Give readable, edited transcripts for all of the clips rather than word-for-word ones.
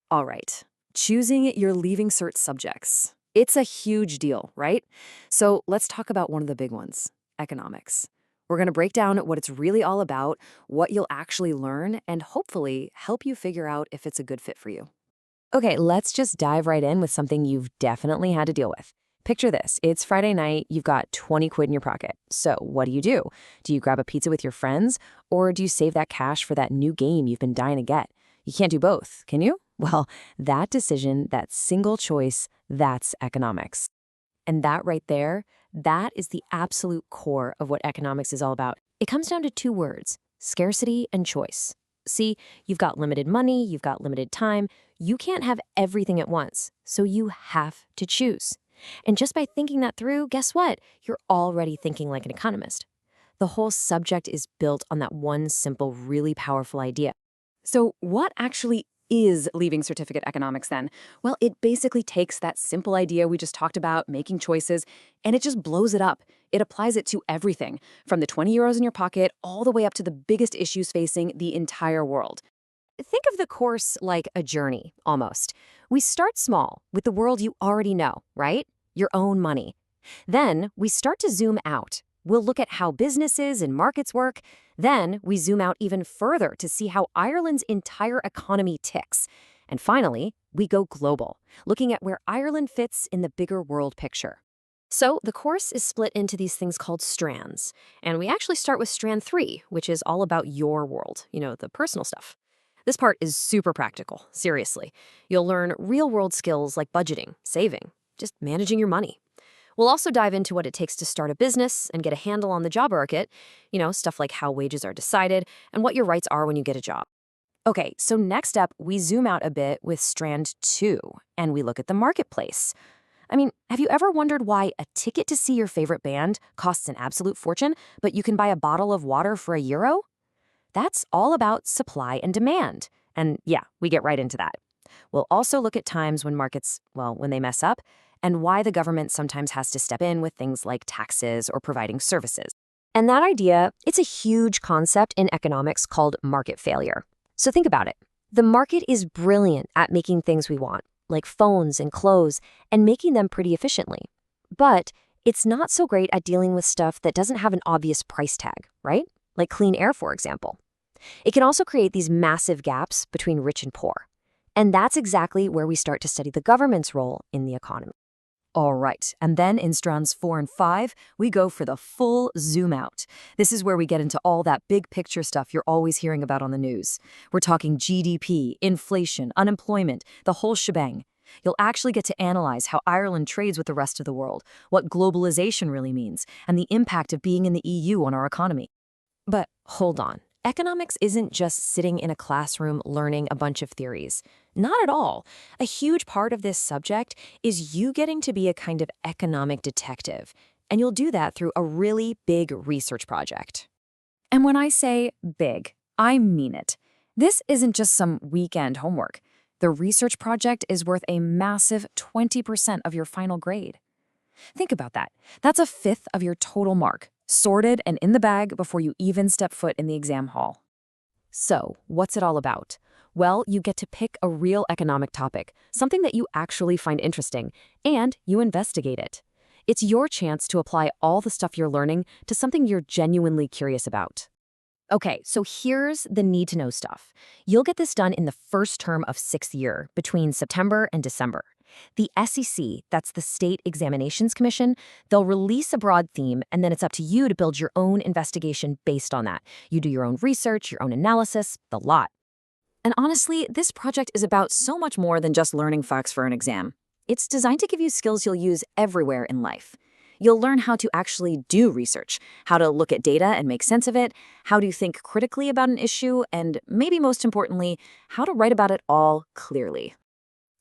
All right. Choosing your Leaving Cert subjects. It's a huge deal, right? So let's talk about one of the big ones, economics. We're going to break down what it's really all about, what you'll actually learn, and hopefully help you figure out if it's a good fit for you. Okay, let's just dive right in with something you've definitely had to deal with. Picture this. It's Friday night, you've got 20 quid in your pocket. So what do? Do you grab a pizza with your friends, or do you save that cash for that new game you've been dying to get? You can't do both, can you? Well, that decision, that single choice, that's economics. And that right there, that is the absolute core of what economics is all about. It comes down to two words: scarcity and choice. See, you've got limited money, you've got limited time. You can't have everything at once, so you have to choose. And just by thinking that through, guess what? You're already thinking like an economist. The whole subject is built on that one simple, really powerful idea. So, what actually is Leaving Certificate Economics then? Well, it basically takes that simple idea we just talked about, making choices, and it just blows it up. It applies it to everything, from the 20 euros in your pocket all the way up to the biggest issues facing the entire world. Think of the course like a journey, almost. We start small with the world you already know, right? Your own money. Then we start to zoom out. We'll look at how businesses and markets work. Then we zoom out even further to see how Ireland's entire economy ticks. And finally, we go global, looking at where Ireland fits in the bigger world picture. So the course is split into these things called strands. And we actually start with strand 3, which is all about your world, the personal stuff. This part is super practical, seriously. You'll learn real-world skills like budgeting, saving, just managing your money. We'll also dive into what it takes to start a business and get a handle on the job market, stuff like how wages are decided and what your rights are when you get a job. Okay, so next up, we zoom out a bit with strand 2, and we look at the marketplace. I mean, have you ever wondered why a ticket to see your favorite band costs an absolute fortune, but you can buy a bottle of water for €1? That's all about supply and demand. And yeah, we get right into that. We'll also look at times when markets, when they mess up, and why the government sometimes has to step in with things like taxes or providing services. And that idea, it's a huge concept in economics called market failure. So think about it. The market is brilliant at making things we want, like phones and clothes, and making them pretty efficiently. But it's not so great at dealing with stuff that doesn't have an obvious price tag, right? Like clean air, for example. It can also create these massive gaps between rich and poor. And that's exactly where we start to study the government's role in the economy. All right, and then in strands 4 and 5, we go for the full zoom out. This is where we get into all that big picture stuff you're always hearing about on the news. We're talking GDP, inflation, unemployment, the whole shebang. You'll actually get to analyze how Ireland trades with the rest of the world, what globalization really means, and the impact of being in the EU on our economy. But hold on. Economics isn't just sitting in a classroom learning a bunch of theories. Not at all. A huge part of this subject is you getting to be a kind of economic detective, and you'll do that through a really big research project. And when I say big, I mean it. This isn't just some weekend homework. The research project is worth a massive 20% of your final grade. Think about that. That's a fifth of your total mark, sorted and in the bag before you even step foot in the exam hall. So, what's it all about? Well, you get to pick a real economic topic, something that you actually find interesting, and you investigate it. It's your chance to apply all the stuff you're learning to something you're genuinely curious about. Okay, so here's the need-to-know stuff. You'll get this done in the first term of 6th year, between September and December. The SEC, that's the State Examinations Commission, they'll release a broad theme, and then it's up to you to build your own investigation based on that. You do your own research, your own analysis, the lot. And honestly, this project is about so much more than just learning facts for an exam. It's designed to give you skills you'll use everywhere in life. You'll learn how to actually do research, how to look at data and make sense of it, how to think critically about an issue, and maybe most importantly, how to write about it all clearly.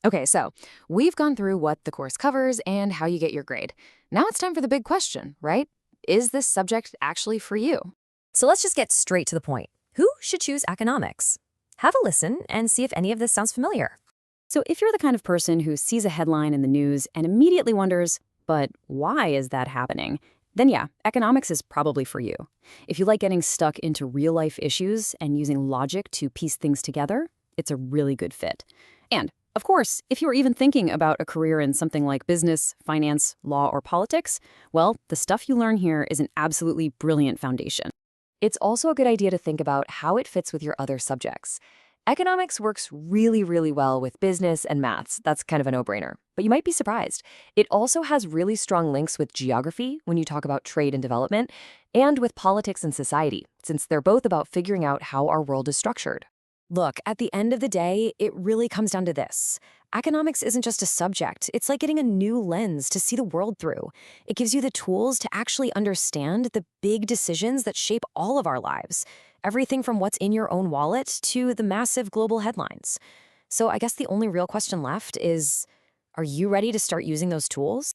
Okay, so we've gone through what the course covers and how you get your grade. Now it's time for the big question, right? Is this subject actually for you? So let's just get straight to the point. Who should choose economics? Have a listen and see if any of this sounds familiar. So if you're the kind of person who sees a headline in the news and immediately wonders, but why is that happening? Then yeah, economics is probably for you. If you like getting stuck into real-life issues and using logic to piece things together, it's a really good fit. And, of course, if you're even thinking about a career in something like business, finance, law, or politics, well, the stuff you learn here is an absolutely brilliant foundation. It's also a good idea to think about how it fits with your other subjects. Economics works really, really well with business and maths. That's kind of a no-brainer. But you might be surprised. It also has really strong links with geography when you talk about trade and development, and with politics and society, since they're both about figuring out how our world is structured. Look, at the end of the day, it really comes down to this. Economics isn't just a subject, it's like getting a new lens to see the world through. It gives you the tools to actually understand the big decisions that shape all of our lives. Everything from what's in your own wallet to the massive global headlines. So I guess the only real question left is, are you ready to start using those tools?